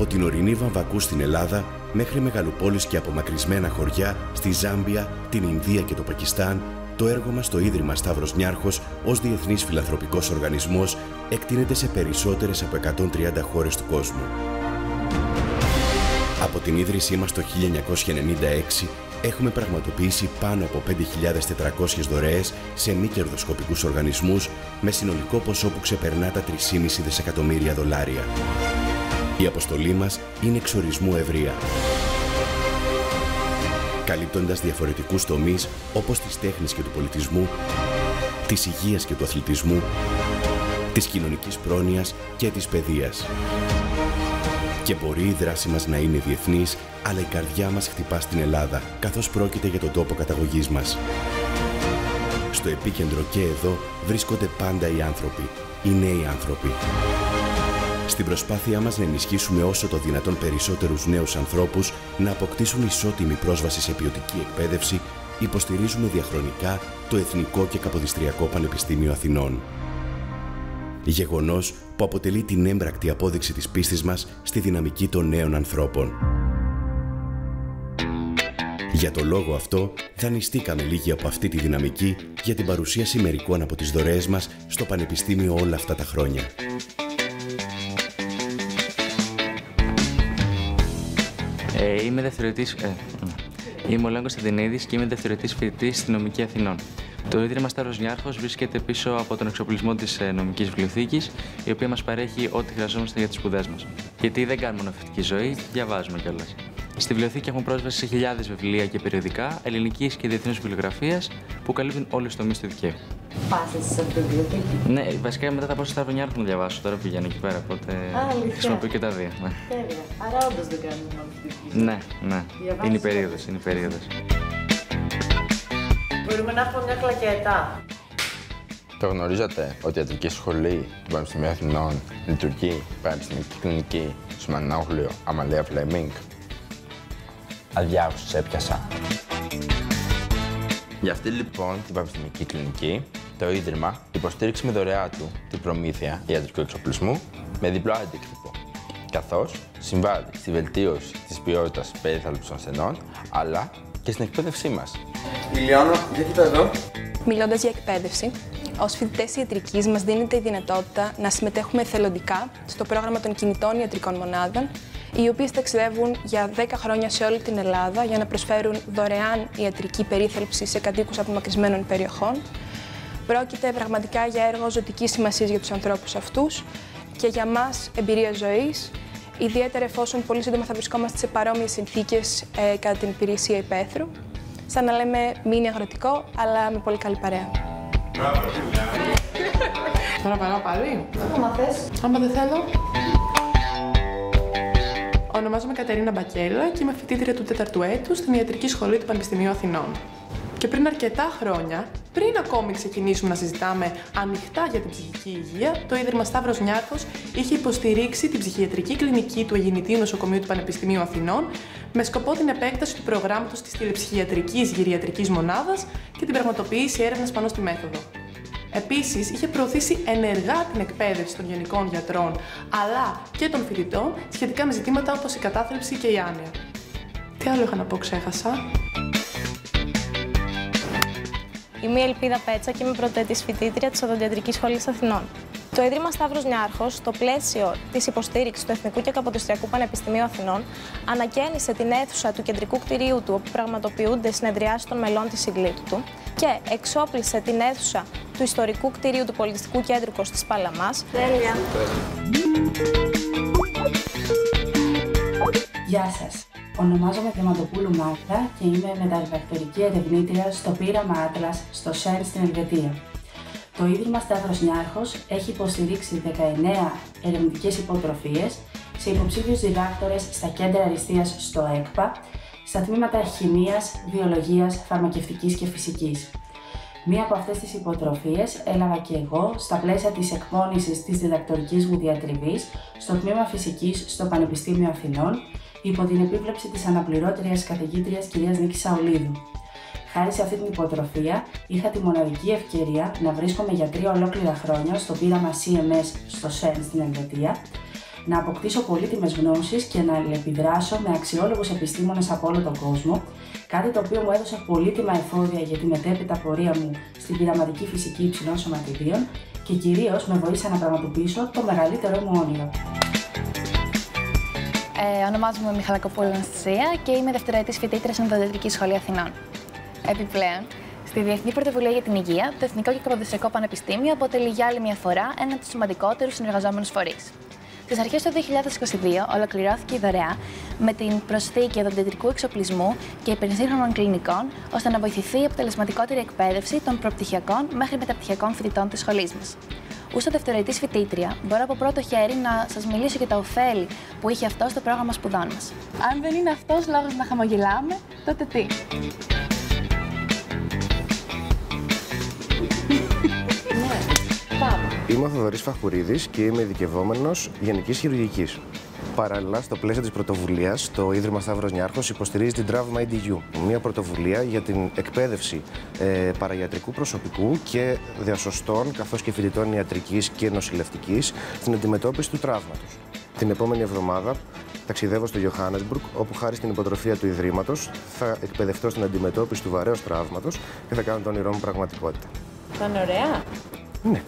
Από την ορεινή Βαμβακού στην Ελλάδα μέχρι μεγαλοπόλεις και απομακρυσμένα χωριά στη Ζάμπια, την Ινδία και το Πακιστάν, το έργο μας στο Ίδρυμα Σταύρος Νιάρχος ως διεθνής φιλανθρωπικός οργανισμός εκτείνεται σε περισσότερες από 130 χώρες του κόσμου. Από την ίδρυσή μας το 1996 έχουμε πραγματοποιήσει πάνω από 5.400 δωρεές σε μη κερδοσκοπικούς οργανισμούς με συνολικό ποσό που ξεπερνά τα 3,5 δισεκατομμύρια δολάρια. Η αποστολή μας είναι εξορισμού ευρεία, καλύπτοντας διαφορετικούς τομείς όπως της τέχνης και του πολιτισμού, της υγείας και του αθλητισμού, της κοινωνικής πρόνοιας και της παιδείας. Και μπορεί η δράση μας να είναι διεθνής, αλλά η καρδιά μας χτυπά στην Ελλάδα, καθώς πρόκειται για τον τόπο καταγωγής μας. Στο επίκεντρο και εδώ βρίσκονται πάντα οι άνθρωποι, οι νέοι άνθρωποι. Στην προσπάθειά μας να ενισχύσουμε όσο το δυνατόν περισσότερους νέους ανθρώπους να αποκτήσουν ισότιμη πρόσβαση σε ποιοτική εκπαίδευση, υποστηρίζουμε διαχρονικά το Εθνικό και Καποδιστριακό Πανεπιστήμιο Αθηνών. Γεγονός που αποτελεί την έμπρακτη απόδειξη της πίστης μας στη δυναμική των νέων ανθρώπων. Για το λόγο αυτό, δανειστήκαμε λίγοι από αυτή τη δυναμική για την παρουσίαση μερικών από τις δωρεές μας στο Πανεπιστήμιο όλα αυτά τα χρόνια. Είμαι ο Λέων Κωνσταντινίδης και είμαι δευτερετής φοιτητής στη Νομική Αθηνών. Το Ίδρυμα Σταύρος Νιάρχος βρίσκεται πίσω από τον εξοπλισμό της Νομικής Βιβλιοθήκης, η οποία μας παρέχει ό,τι χρειαζόμαστε για τις σπουδές μας. Γιατί δεν κάνουμε μονοφοιτική ζωή, διαβάζουμε κιόλας. Στη βιβλιοθήκη έχουμε πρόσβαση σε χιλιάδες βιβλία και περιοδικά ελληνικής και διεθνούς βιβλιογραφίας που καλύπτουν όλους τους τομείς του δικαίου. Πας εσύ σε αυτή τη βιβλιοθήκη? Ναι, βασικά μετά θα πάω στο Σταύρο Νιάρχο να διαβάσω. Τώρα πηγαίνω εκεί πέρα, οπότε χρησιμοποιώ και τα δύο. Ναι. Τέλεια. Άρα όντως δεν κάνουμε μονοφοιτική. Ναι. Είναι η περίοδος. Μπορούμε να έχουμε μια κλακέτα. Το γνωρίζατε ότι η ιατρική σχολή του Πανεπιστημίου Αθηνών λειτουργεί πανεπιστημιακή κλινική στο Μανώγλιο Αμαλία Φλέμινγκ? Αδιάκουσες έπιασα. Για αυτή λοιπόν την πανεπιστημιακή κλινική, το Ίδρυμα υποστήριξε με δωρεά του την προμήθεια ιατρικού εξοπλισμού με διπλό αντίκτυπο, καθώς συμβάλλει στη βελτίωση της ποιότητας περίθαλψης των ασθενών, αλλά και στην εκπαίδευσή μας. Ηλιάνα, για κοίτα εδώ. Μιλώντας για εκπαίδευση, ως φοιτητές ιατρικής μας δίνεται η δυνατότητα να συμμετέχουμε εθελοντικά στο πρόγραμμα των κινητών ιατρικών μονάδων, οι οποίες ταξιδεύουν για 10 χρόνια σε όλη την Ελλάδα για να προσφέρουν δωρεάν ιατρική περίθαλψη σε κατοίκους απομακρυσμένων περιοχών. Πρόκειται πραγματικά για έργο ζωτικής σημασίας για τους ανθρώπους αυτούς και για μας εμπειρία ζωής, ιδιαίτερα εφόσον πολύ σύντομα θα βρισκόμαστε σε παρόμοιες συνθήκες κατά την υπηρεσία υπαίθρου. Σαν να λέμε μίνι αγροτικό, αλλά με πολύ καλή παρέα. Τώρα παράω πάλι. Άμα θες. Άμα δεν θέλω. Ονομάζομαι Κατερίνα Μπακέλα και είμαι φοιτήτρια του 4ου έτους στην Ιατρική Σχολή του Πανεπιστημίου Αθηνών. Και πριν αρκετά χρόνια, πριν ακόμη ξεκινήσουμε να συζητάμε ανοιχτά για την ψυχική υγεία, το Ίδρυμα Σταύρος Νιάρχος είχε υποστηρίξει την ψυχιατρική κλινική του Αιγινητίου Νοσοκομείου του Πανεπιστημίου Αθηνών με σκοπό την επέκταση του προγράμματος της τηλεψυχιατρικής γυριατρικής μονάδας και την πραγματοποίηση έρευνας πάνω στη μέθοδο. Επίσης, είχε προωθήσει ενεργά την εκπαίδευση των γενικών γιατρών αλλά και των φοιτητών σχετικά με ζητήματα όπως η κατάθλιψη και η άνοια. Τι άλλο είχα να πω, ξέχασα. Είμαι η Ελπίδα Πέτσα και είμαι πρωτοετής φοιτήτρια της Οδοντιατρικής Σχολής Αθηνών. Το Ίδρυμα Σταύρος Νιάρχος, στο πλαίσιο της υποστήριξης του Εθνικού και Καποδιστριακού Πανεπιστημίου Αθηνών, ανακαίνισε την αίθουσα του κεντρικού κτηρίου του, όπου πραγματοποιούνται συνεδριάσεις των μελών της συγκλήτου του, και εξόπλισε την αίθουσα του ιστορικού κτηρίου του Πολιτιστικού Κέντρου Κωστής Παλαμάς. Τέλεια. Γεια σας. Ονομάζομαι Διαμαντοπούλου Μάγδα και είμαι μεταδιδακτορική ερευνήτρια στο πείραμα Atlas στο ΣΕΡ στην Ελβετία. Το Ίδρυμα Σταύρος Νιάρχος έχει υποστηρίξει 19 ερευνητικές υποτροφίες σε υποψήφιους διδάκτορες στα κέντρα αριστείας στο ΕΚΠΑ, στα τμήματα χημείας, βιολογίας, φαρμακευτικής και φυσικής. Μία από αυτές τις υποτροφίες έλαβα και εγώ στα πλαίσια της εκπόνησης της διδακτορικής μου διατριβής στο τμήμα φυσικής στο Πανεπιστήμιο Αθηνών, υπό την επίβλεψη της αναπληρώτριας καθηγήτριας κυρίας Νίκης Σαουλίδου. Χάρη σε αυτή την υποτροφία, είχα τη μοναδική ευκαιρία να βρίσκομαι για 3 ολόκληρα χρόνια στο πείραμα CMS στο ΣΕΡ στην Ελβετία, να αποκτήσω πολύτιμες γνώσεις και να αλληλεπιδράσω με αξιόλογους επιστήμονες από όλο τον κόσμο, κάτι το οποίο μου έδωσε πολύτιμα εφόδια για τη μετέπειτα πορεία μου στην πειραματική φυσική υψηλών σωματιδίων και κυρίως με βοήθησε να πραγματοποιήσω το μεγαλύτερό μου όνειρο. Ονομάζομαι Μιχαλακοπούλου Αναστασία και είμαι δευτεροετής φοιτήτρια στην Οδοντιατρική Σχολή Αθηνών. Επιπλέον, στη Διεθνή Πρωτοβουλία για την Υγεία, το Εθνικό και Καποδιστριακό Πανεπιστήμιο αποτελεί για άλλη μια φορά έναν από τους σημαντικότερους συνεργαζόμενους φορείς. Στις αρχές του 2022 ολοκληρώθηκε η δωρεά με την προσθήκη οδοντιατρικού εξοπλισμού και υπερσύγχρονων κλινικών, ώστε να βοηθηθεί η αποτελεσματικότερη εκπαίδευση των προπτυχιακών μέχρι μεταπτυχιακών φοιτητών της σχολής μας. Ως δευτεροετής φοιτήτρια, μπορώ από πρώτο χέρι να σας μιλήσω για τα ωφέλη που είχε αυτό στο πρόγραμμα σπουδών μας. Αν δεν είναι αυτός λόγος να χαμογελάμε, τότε τι? Είμαι ο Θοδωρής Φαχουρίδης και είμαι ειδικευόμενος γενικής χειρουργικής. Παράλληλα, στο πλαίσιο της πρωτοβουλίας, το Ίδρυμα Σταύρος Νιάρχος υποστηρίζει την Trauma EDU, μια πρωτοβουλία για την εκπαίδευση παραγιατρικού προσωπικού και διασωστών, καθώς και φοιτητών ιατρικής και νοσηλευτικής, στην αντιμετώπιση του τραύματος. Την επόμενη εβδομάδα ταξιδεύω στο Johannesburg, όπου χάρη στην υποτροφία του Ιδρύματος θα εκπαιδευτώ στην αντιμετώπιση του βαρέως τραύματος και θα κάνω το όνειρό μου πραγματικότητα. Θα είναι ωραία. Ναι.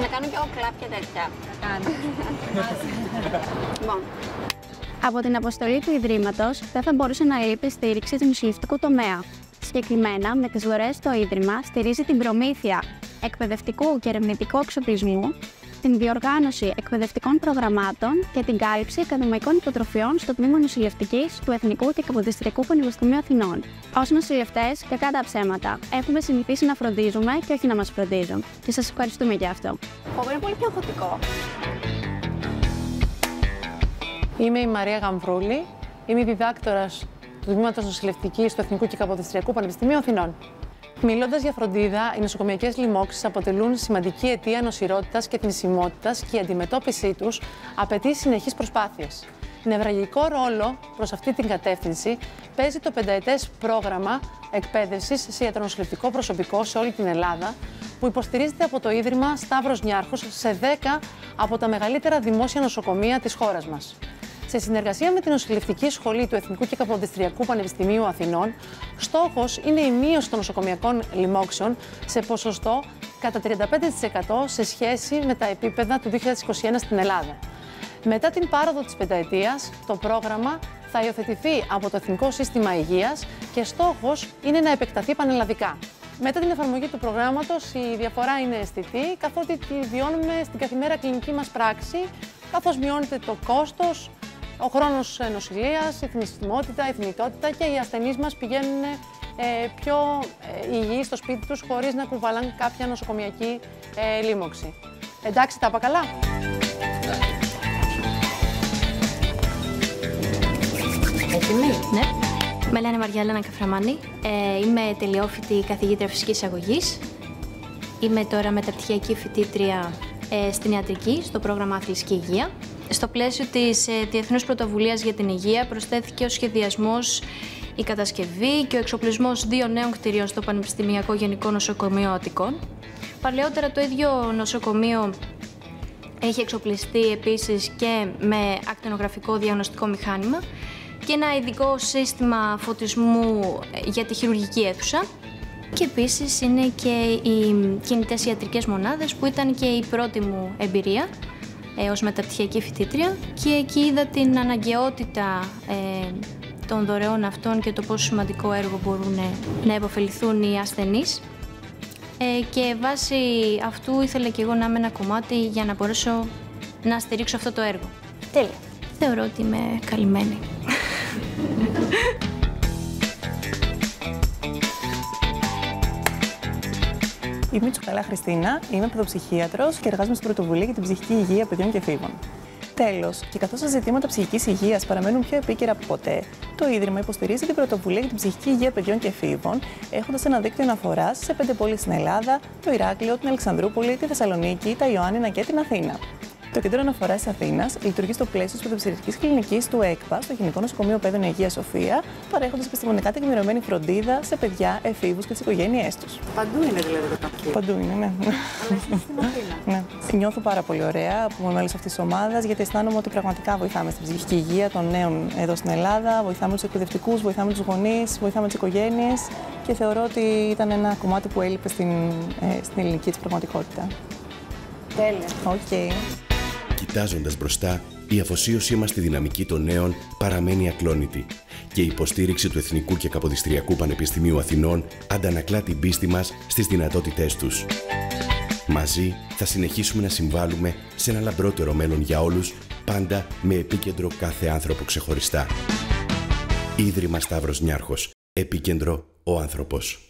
Να κάνω κι εγώ κλάπια τέτοια. Λοιπόν. Από την αποστολή του Ιδρύματος δεν θα μπορούσε να λείπει η στήριξη του νοσηλευτικού τομέα. Συγκεκριμένα, με τις δωρεές το Ίδρυμα στηρίζει την προμήθεια εκπαιδευτικού και ερευνητικού εξοπλισμού, την διοργάνωση εκπαιδευτικών προγραμμάτων και την κάλυψη ακαδημαϊκών υποτροφιών στο Τμήμα Νοσηλευτικής του Εθνικού και Καποδιστριακού Πανεπιστημίου Αθηνών. Ως νοσηλευτές, κακά τα ψέματα, έχουμε συνηθίσει να φροντίζουμε και όχι να μας φροντίζουν. Και σας ευχαριστούμε για αυτό. Είναι πολύ πιο αγχωτικό. Είμαι η Μαρία Γαμβρούλη. Είμαι η διδάκτορας του Τμήματος Νοσηλευτικής του Εθνικού και Καποδιστριακού Πανεπιστημίου Αθηνών. Μιλώντας για φροντίδα, οι νοσοκομιακές λοιμώξεις αποτελούν σημαντική αιτία νοσηρότητας και θνησιμότητας και η αντιμετώπιση τους απαιτεί συνεχείς προσπάθειες. Νευραλγικό ρόλο προς αυτή την κατεύθυνση παίζει το 5ετές πρόγραμμα εκπαίδευσης σε ιατρονοσηλευτικό προσωπικό σε όλη την Ελλάδα, που υποστηρίζεται από το Ίδρυμα Σταύρος Νιάρχος σε 10 από τα μεγαλύτερα δημόσια νοσοκομεία της χώρας μας. Σε συνεργασία με την Νοσηλευτική Σχολή του Εθνικού και Καποδιστριακού Πανεπιστημίου Αθηνών, στόχος είναι η μείωση των νοσοκομιακών λοιμώξεων σε ποσοστό κατά 35% σε σχέση με τα επίπεδα του 2021 στην Ελλάδα. Μετά την πάροδο της πενταετίας, το πρόγραμμα θα υιοθετηθεί από το Εθνικό Σύστημα Υγείας και στόχος είναι να επεκταθεί πανελλαδικά. Μετά την εφαρμογή του προγράμματος, η διαφορά είναι αισθητή, καθότι τη βιώνουμε στην καθημερινή κλινική μας πράξη, καθώς μειώνεται το κόστος, ο χρόνος νοσηλείας, η θνησιμότητα, η θνητότητα και οι ασθενείς μας πηγαίνουν πιο υγιείς στο σπίτι τους χωρίς να κουβαλάνε κάποια νοσοκομιακή λίμωξη. Εντάξει, τα είπα καλά? Έτοιμη? Ναι. Με λένε Μαριάλενα Καφραμάνη. Είμαι τελειόφοιτη καθηγήτρια φυσικής αγωγής. Είμαι τώρα μεταπτυχιακή φοιτήτρια στην ιατρική, στο πρόγραμμα Αθλητική Υγεία. Στο πλαίσιο της Διεθνούς Πρωτοβουλίας για την Υγεία προσθέθηκε ο σχεδιασμός, η κατασκευή και ο εξοπλισμός 2 νέων κτηρίων στο Πανεπιστημιακό Γενικό Νοσοκομείο Αττικών. Παλαιότερα το ίδιο νοσοκομείο έχει εξοπλιστεί επίσης και με ακτινογραφικό διαγνωστικό μηχάνημα και ένα ειδικό σύστημα φωτισμού για τη χειρουργική αίθουσα. Και επίσης είναι και οι κινητές ιατρικές μονάδες που ήταν και η πρώτη μου εμπειρία ως μεταπτυχιακή φοιτήτρια και εκεί είδα την αναγκαιότητα των δωρεών αυτών και το πόσο σημαντικό έργο μπορούν να επωφεληθούν οι ασθενείς και βάσει αυτού ήθελα και εγώ να είμαι ένα κομμάτι για να μπορέσω να στηρίξω αυτό το έργο. Τέλεια. Θεωρώ ότι είμαι καλυμμένη. Είμαι Τσουκαλά Χριστίνα, είμαι πρωτοψυχίατρος και εργάζομαι στην Πρωτοβουλία για την Ψυχική Υγεία Παιδιών και Εφήβων. Τέλος, και καθώς τα ζητήματα ψυχικής υγείας παραμένουν πιο επίκαιρα από ποτέ, το Ίδρυμα υποστηρίζει την Πρωτοβουλία για την Ψυχική Υγεία Παιδιών και Εφήβων, έχοντας ένα δίκτυο αναφοράς σε 5 πόλεις στην Ελλάδα, το Ηράκλειο, την Αλεξανδρούπολη, τη Θεσσαλονίκη, τα Ιωάννινα και την Αθήνα. Το Κέντρο Αναφοράς της Αθήνας λειτουργεί στο πλαίσιο της πρωτοψυχιακής κλινικής του ΕΚΠΑ, στο Γενικό Νοσοκομείο Παιδών Αγία Σοφία, παρέχοντας επιστημονικά τεκμηριωμένη φροντίδα σε παιδιά, εφήβους και τις οικογένειές τους. Παντού είναι δηλαδή το ΚΑΠΚΙ. Παντού είναι, ναι. Αλλά εσείς στην Αθήνα. Ναι. Νιώθω πάρα πολύ ωραία που είμαι μέλος αυτής της ομάδας, γιατί αισθάνομαι ότι πραγματικά βοηθάμε στην ψυχική υγεία των νέων εδώ στην Ελλάδα, βοηθάμε τους εκπαιδευτικούς, βοηθάμε τους γονείς, βοηθάμε τις οικογένειες και θεωρώ ότι ήταν ένα κομμάτι που έλειπε στην ελληνική της πραγματικότητα. Τέλεια. Okay. Κοιτάζοντας μπροστά, η αφοσίωσή μας στη δυναμική των νέων παραμένει ακλόνητη και η υποστήριξη του Εθνικού και Καποδιστριακού Πανεπιστημίου Αθηνών αντανακλά την πίστη μας στις δυνατότητές τους. Μαζί θα συνεχίσουμε να συμβάλλουμε σε ένα λαμπρότερο μέλλον για όλους, πάντα με επίκεντρο κάθε άνθρωπο ξεχωριστά. Ίδρυμα Σταύρος Νιάρχος. Επίκεντρο ο άνθρωπος.